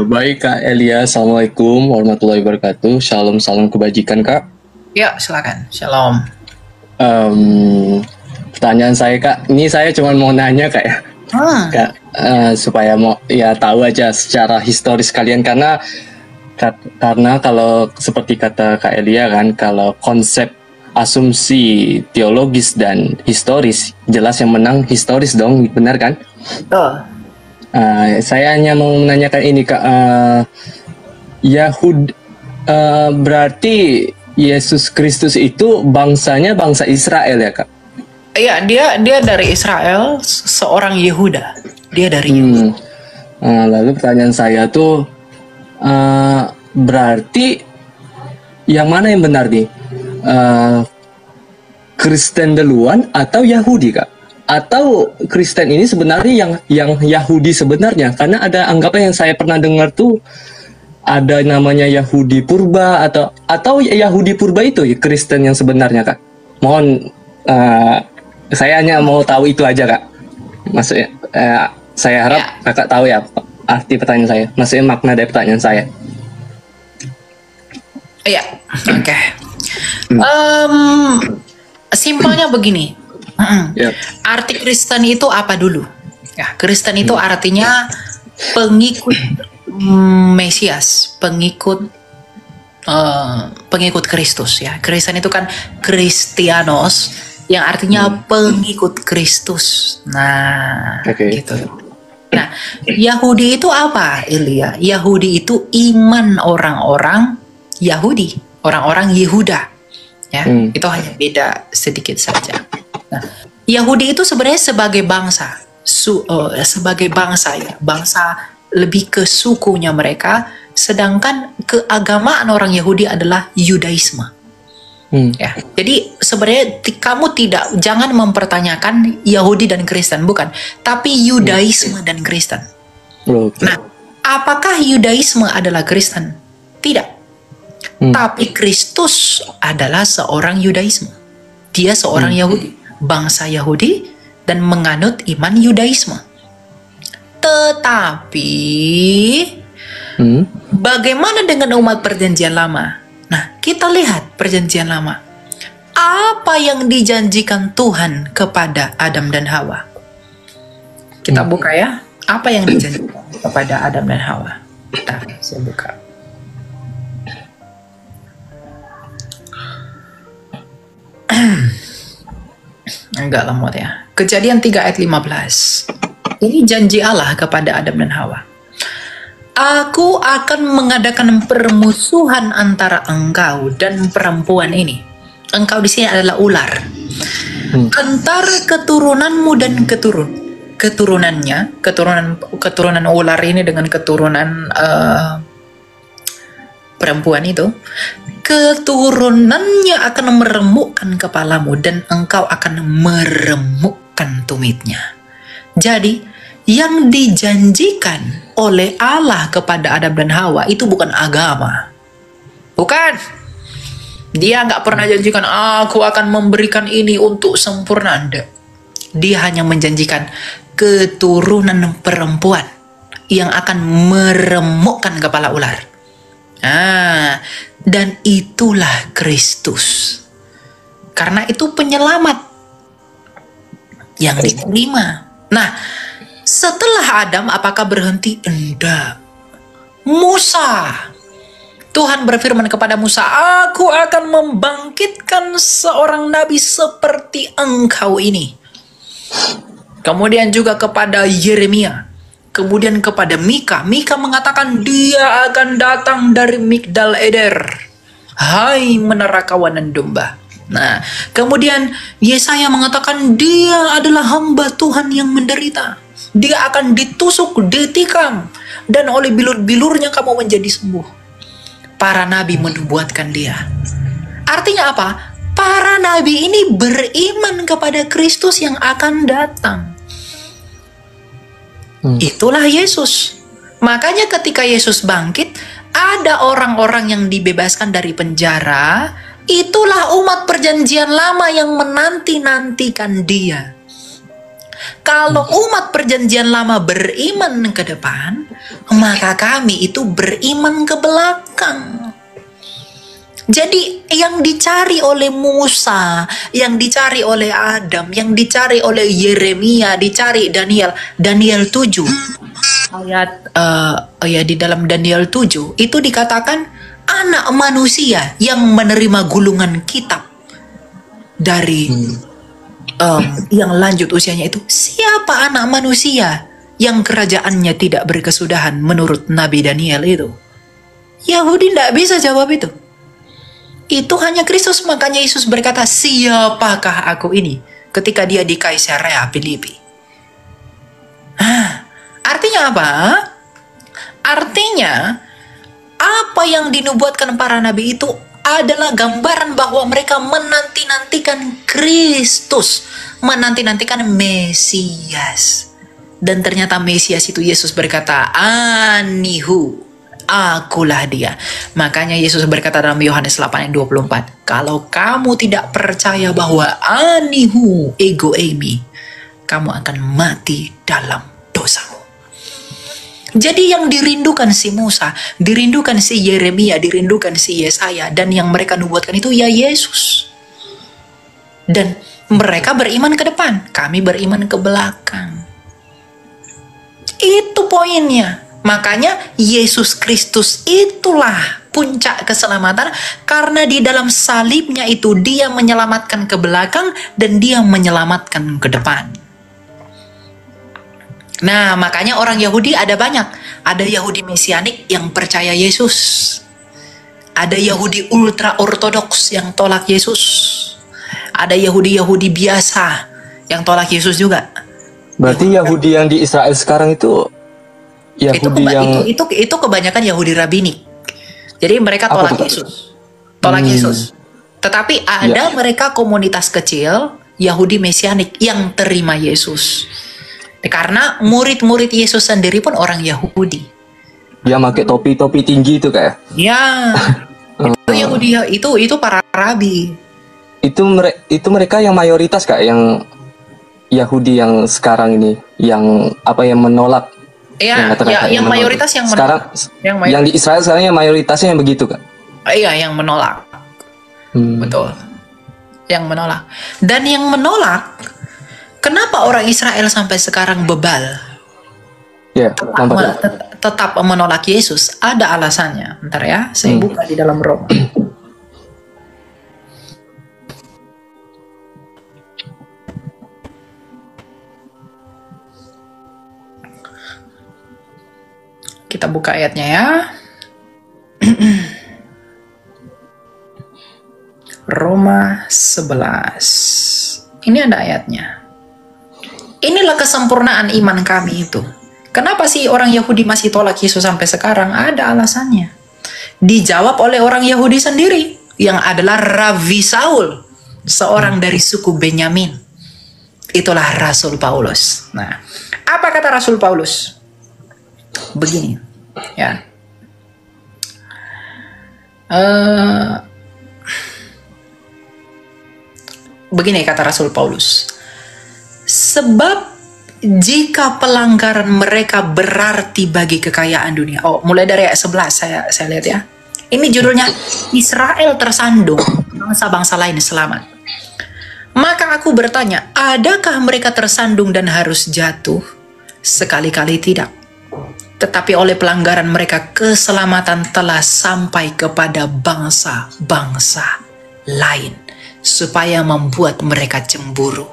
Baik Kak Elia, Assalamualaikum warahmatullahi wabarakatuh. Shalom, salam kebajikan Kak. Ya, silakan. Shalom. Pertanyaan saya Kak, ini saya cuma mau nanya Kak ya, Kak, supaya mau ya tahu aja secara historis kalian karena kalau seperti kata Kak Elia kan, kalau konsep asumsi teologis dan historis jelas yang menang historis dong, benar kan? Oh. Saya hanya mau menanyakan ini Kak, berarti Yesus Kristus itu bangsanya bangsa Israel ya Kak? Iya, dia dari Israel, seorang Yehuda. Dia dari Yehuda. Lalu pertanyaan saya tuh, berarti yang mana yang benar nih? Kristen duluan atau Yahudi Kak? Atau Kristen ini sebenarnya yang Yahudi sebenarnya? Karena ada anggapan yang saya pernah dengar tuh ada namanya Yahudi Purba atau Yahudi Purba itu Kristen yang sebenarnya Kak. Mohon saya hanya mau tahu itu aja Kak. Maksudnya saya harap Kakak tahu ya arti pertanyaan saya. Maksudnya makna dari pertanyaan saya. Iya, oke. Simpelnya begini. Arti Kristen itu apa dulu? Ya, Kristen itu artinya pengikut Mesias, pengikut Kristus ya. Kristen itu kan Kristianos, yang artinya pengikut Kristus. Nah, gitu. Nah, Yahudi itu apa, Ilya? Yahudi itu iman orang-orang Yahudi, orang-orang Yehuda. Ya, itu hanya beda sedikit saja. Nah, Yahudi itu sebenarnya sebagai bangsa, sebagai bangsa ya, bangsa lebih ke sukunya mereka, sedangkan keagamaan orang Yahudi adalah Yudaisme. Ya, jadi sebenarnya kamu jangan mempertanyakan Yahudi dan Kristen, bukan, tapi Yudaisme dan Kristen. Nah, apakah Yudaisme adalah Kristen? Tidak. Tapi Kristus adalah seorang Yudaisme. Dia seorang Yahudi, bangsa Yahudi, dan menganut iman Yudaisme. Tetapi bagaimana dengan umat perjanjian lama? Nah, kita lihat perjanjian lama. Apa yang dijanjikan Tuhan kepada Adam dan Hawa? Kita buka ya. Apa yang dijanjikan kepada Adam dan Hawa? Bentar, saya buka. Enggak lemot ya. Kejadian 3 ayat 15. Ini janji Allah kepada Adam dan Hawa. Aku akan mengadakan permusuhan antara engkau dan perempuan ini. Engkau di sini adalah ular. Antara keturunanmu dan keturunan ular ini dengan keturunan perempuan itu, keturunannya akan meremukkan kepalamu dan engkau akan meremukkan tumitnya. Jadi, yang dijanjikan oleh Allah kepada Adam dan Hawa itu bukan agama. Bukan. Dia nggak pernah janjikan, aku akan memberikan ini untuk sempurna. Enggak. Dia hanya menjanjikan keturunan perempuan yang akan meremukkan kepala ular. Dan itulah Kristus. Karena itu penyelamat yang diterima. Nah, setelah Adam apakah berhenti? Enggak. Musa. Tuhan berfirman kepada Musa, aku akan membangkitkan seorang nabi seperti engkau ini. Kemudian juga kepada Yeremia. Kemudian kepada Mika. Mika mengatakan dia akan datang dari Migdal Eder. Hai menara kawanan domba. Nah, kemudian Yesaya mengatakan dia adalah hamba Tuhan yang menderita. Dia akan ditusuk, ditikam, dan oleh bilur-bilurnya kamu menjadi sembuh. Para nabi menubuatkan dia. Artinya apa? Para nabi ini beriman kepada Kristus yang akan datang. Itulah Yesus. Makanya ketika Yesus bangkit, ada orang-orang yang dibebaskan dari penjara. Itulah umat perjanjian lama yang menanti-nantikan dia. Kalau umat perjanjian lama beriman ke depan, maka kami itu beriman ke belakang. Jadi yang dicari oleh Musa, yang dicari oleh Adam, yang dicari oleh Yeremia, dicari Daniel 7. Ayat ya di dalam Daniel 7 itu dikatakan anak manusia yang menerima gulungan kitab dari yang lanjut usianya itu. Siapa anak manusia yang kerajaannya tidak berkesudahan menurut Nabi Daniel itu? Yahudi tidak bisa jawab itu. Itu hanya Kristus. Makanya Yesus berkata, siapakah aku ini? Ketika dia di Kaisarea Filipi. Artinya apa? Artinya apa yang dinubuatkan para nabi itu adalah gambaran bahwa mereka menanti-nantikan Kristus, menanti-nantikan Mesias. Dan ternyata Mesias itu Yesus berkata, Anihu, akulah dia. Makanya Yesus berkata dalam Yohanes 8 ayat 24, kalau kamu tidak percaya bahwa Anihu ego eimi, kamu akan mati dalam dosamu. Jadi yang dirindukan si Musa, dirindukan si Yeremia, dirindukan si Yesaya, dan yang mereka nubuatkan itu ya Yesus. Dan mereka beriman ke depan, kami beriman ke belakang. Itu poinnya. Makanya Yesus Kristus itulah puncak keselamatan, karena di dalam salibnya itu dia menyelamatkan ke belakang dan dia menyelamatkan ke depan. Nah, makanya orang Yahudi ada banyak. Ada Yahudi Mesianik yang percaya Yesus. Ada Yahudi ultra ortodoks yang tolak Yesus. Ada Yahudi biasa yang tolak Yesus juga. Berarti Yahudi yang di Israel sekarang itu Yahudi itu kebanyakan Yahudi rabbinik. Jadi mereka tolak Yesus. Tolak Yesus. Tetapi ada mereka komunitas kecil Yahudi Mesianik yang terima Yesus. Karena murid-murid Yesus sendiri pun orang Yahudi. Dia pakai topi-topi tinggi itu kayak. Ya. Itu Yahudi, itu para rabi. Itu mereka yang mayoritas Kak, yang Yahudi yang sekarang ini yang menolak. Yang mayoritas yang menolak. Sekarang yang di Israel sekarang yang mayoritasnya yang begitu Kak. Iya, yang menolak. Betul. Yang menolak. Dan yang menolak, kenapa orang Israel sampai sekarang bebal? Tetap menolak Yesus. Ada alasannya. Bentar ya, saya buka di dalam Roma. Kita buka ayatnya ya. Roma 11. Ini ada ayatnya. Inilah kesempurnaan iman kami itu. Kenapa sih orang Yahudi masih tolak Yesus sampai sekarang? Ada alasannya. Dijawab oleh orang Yahudi sendiri, yang adalah Rabi Saul, seorang dari suku Benyamin. Itulah Rasul Paulus. Nah, apa kata Rasul Paulus? Begini, ya. Begini kata Rasul Paulus. Sebab jika pelanggaran mereka berarti bagi kekayaan dunia. Oh, mulai dari ayat 11 saya lihat ya. Ini judulnya Israel tersandung, bangsa-bangsa lain selamat. Maka aku bertanya, adakah mereka tersandung dan harus jatuh? Sekali-kali tidak. Tetapi oleh pelanggaran mereka keselamatan telah sampai kepada bangsa-bangsa lain, supaya membuat mereka cemburu.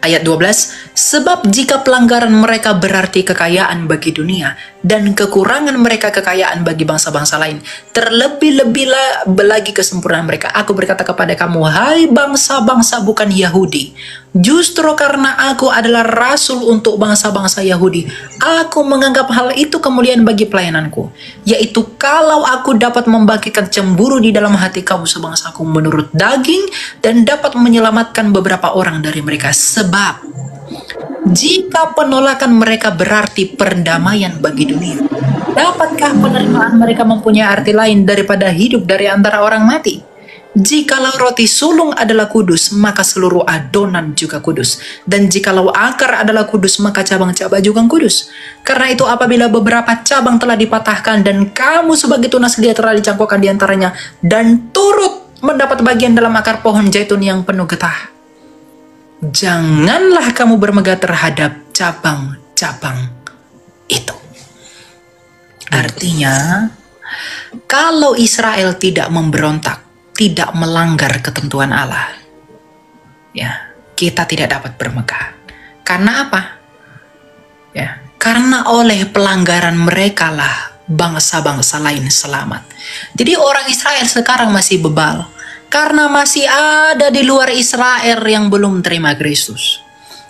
Ayat 12, sebab jika pelanggaran mereka berarti kekayaan bagi dunia, dan kekurangan mereka kekayaan bagi bangsa-bangsa lain, terlebih-lebih lagi kesempurnaan mereka. Aku berkata kepada kamu, hai bangsa-bangsa bukan Yahudi, justru karena aku adalah rasul untuk bangsa-bangsa Yahudi, aku menganggap hal itu kemuliaan bagi pelayananku, yaitu kalau aku dapat membagikan cemburu di dalam hati kamu sebangsaku menurut daging, dan dapat menyelamatkan beberapa orang dari mereka. Sebab jika penolakan mereka berarti perdamaian bagi dunia, dapatkah penerimaan mereka mempunyai arti lain daripada hidup dari antara orang mati? Jikalau roti sulung adalah kudus, maka seluruh adonan juga kudus. Dan jikalau akar adalah kudus, maka cabang-cabang juga kudus. Karena itu apabila beberapa cabang telah dipatahkan dan kamu sebagai tunas dia telah dicangkokkan di antaranya dan turut mendapat bagian dalam akar pohon zaitun yang penuh getah, janganlah kamu bermegah terhadap cabang-cabang itu. Artinya, kalau Israel tidak memberontak, tidak melanggar ketentuan Allah, ya, kita tidak dapat bermegah. Karena apa? Ya, karena oleh pelanggaran mereka lah bangsa-bangsa lain selamat. Jadi orang Israel sekarang masih bebal karena masih ada di luar Israel yang belum terima Kristus.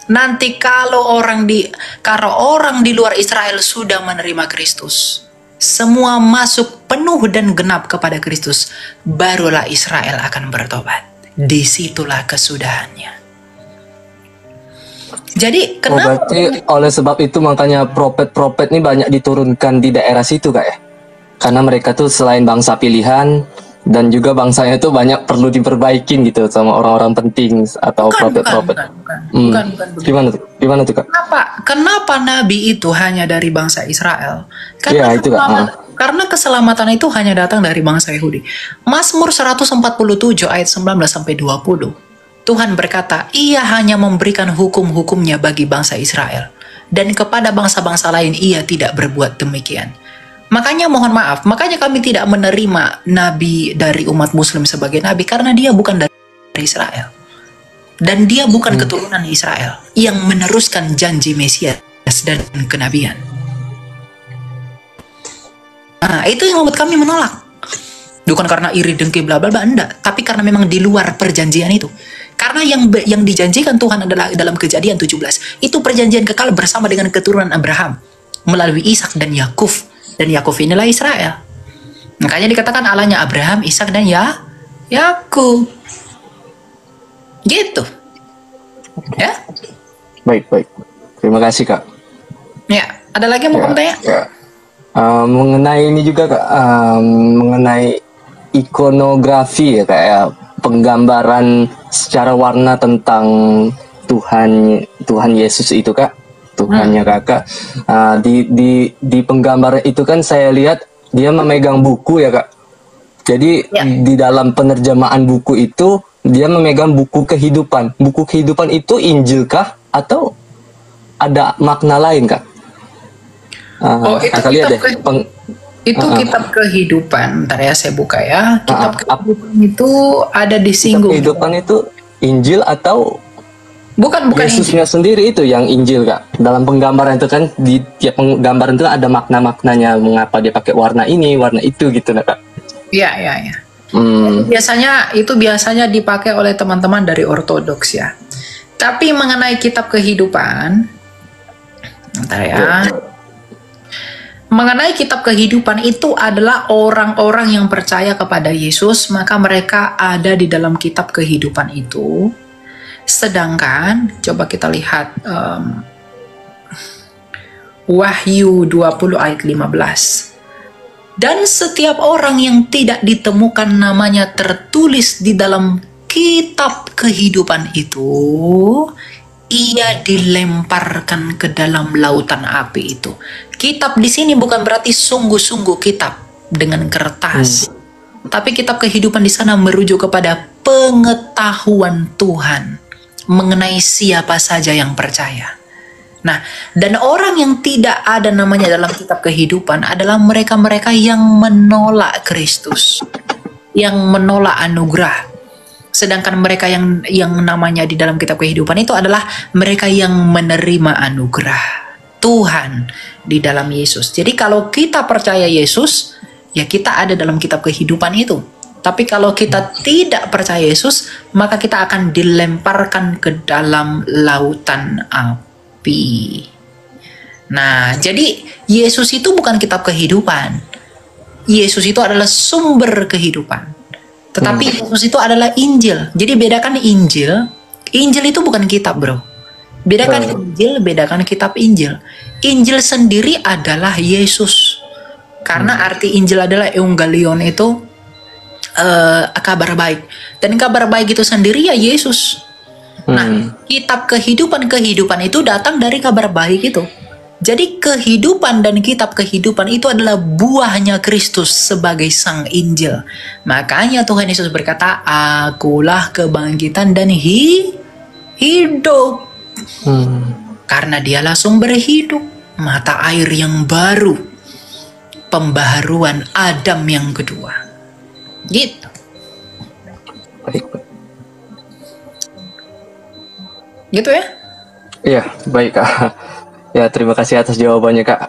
Nanti kalau orang di luar Israel sudah menerima Kristus, semua masuk penuh dan genap kepada Kristus, barulah Israel akan bertobat. Disitulah kesudahannya. Jadi kenapa? Berarti oleh sebab itu makanya profet-profet ini banyak diturunkan di daerah situ Kak ya? Karena mereka tuh selain bangsa pilihan, dan juga bangsanya itu banyak perlu diperbaikin gitu sama orang-orang penting atau profet-profet. Bukan. Gimana tuh Kak? Kenapa nabi itu hanya dari bangsa Israel? Karena, ya, itu, karena keselamatan itu hanya datang dari bangsa Yahudi. Mazmur 147 ayat 19 sampai 20. Tuhan berkata, Ia hanya memberikan hukum-hukumnya bagi bangsa Israel, dan kepada bangsa-bangsa lain Ia tidak berbuat demikian. Makanya mohon maaf, makanya kami tidak menerima nabi dari umat muslim sebagai nabi, karena dia bukan dari Israel. Dan dia bukan keturunan Israel yang meneruskan janji Mesias dan kenabian. Nah, itu yang membuat kami menolak. Bukan karena iri dengki bla bla bla, enggak, tapi karena memang di luar perjanjian itu. Karena yang dijanjikan Tuhan adalah dalam Kejadian 17. Itu perjanjian kekal bersama dengan keturunan Abraham melalui Ishak dan Yakub. Dan Yakub inilah Israel. Makanya dikatakan Allahnya Abraham, Ishak dan Yakub. Gitu. Ya. Baik. Terima kasih Kak. Ya, ada lagi yang mau kamu tanya? Ya. Mengenai ini juga Kak, mengenai ikonografi ya Kak ya, penggambaran secara warna tentang Tuhan Yesus itu Kak. Tuhannya Kakak, di penggambaran itu kan saya lihat dia memegang buku ya Kak. Jadi di dalam penerjemahan buku itu dia memegang buku kehidupan. Buku kehidupan itu Injil kah atau ada makna lain Kak? Itu kitab kehidupan. Ntar ya saya buka ya. Kitab kehidupan itu ada disinggung. Kitab kehidupan itu Injil atau Bukan Yesusnya Injil sendiri itu yang Injil Kak. Dalam penggambaran itu kan di tiap penggambaran itu ada makna-maknanya, mengapa dia pakai warna ini, warna itu gitu nah Kak. Iya. Biasanya dipakai oleh teman-teman dari ortodoks ya. Tapi mengenai kitab kehidupan, bentar ya. Mengenai kitab kehidupan itu adalah orang-orang yang percaya kepada Yesus, maka mereka ada di dalam kitab kehidupan itu. Sedangkan coba kita lihat Wahyu 20 ayat 15. Dan setiap orang yang tidak ditemukan namanya tertulis di dalam kitab kehidupan itu, ia dilemparkan ke dalam lautan api itu. Kitab di sini bukan berarti sungguh-sungguh kitab dengan kertas. Tapi kitab kehidupan di sana merujuk kepada pengetahuan Tuhan mengenai siapa saja yang percaya. Nah, dan orang yang tidak ada namanya dalam kitab kehidupan adalah mereka-mereka yang menolak Kristus, yang menolak anugerah. Sedangkan mereka yang namanya di dalam kitab kehidupan itu adalah mereka yang menerima anugerah Tuhan di dalam Yesus. Jadi kalau kita percaya Yesus, ya kita ada dalam kitab kehidupan itu. Tapi kalau kita tidak percaya Yesus, maka kita akan dilemparkan ke dalam lautan api. Nah, jadi Yesus itu bukan kitab kehidupan. Yesus itu adalah sumber kehidupan. Tetapi Yesus itu adalah Injil. Jadi bedakan Injil. Injil itu bukan kitab, bro. Bedakan Injil, bedakan kitab Injil. Injil sendiri adalah Yesus. Karena arti Injil adalah Evangelion itu kabar baik. Dan kabar baik itu sendiri ya Yesus. Nah, kitab kehidupan itu datang dari kabar baik itu. Jadi kehidupan dan kitab kehidupan itu adalah buahnya Kristus sebagai sang Injil. Makanya Tuhan Yesus berkata, akulah kebangkitan dan hidup. Karena dialah sumber hidup, mata air yang baru, pembaharuan Adam yang kedua. Gitu. Baik. Gitu ya? Iya, baik Kak. Ya, terima kasih atas jawabannya Kak.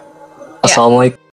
Assalamualaikum.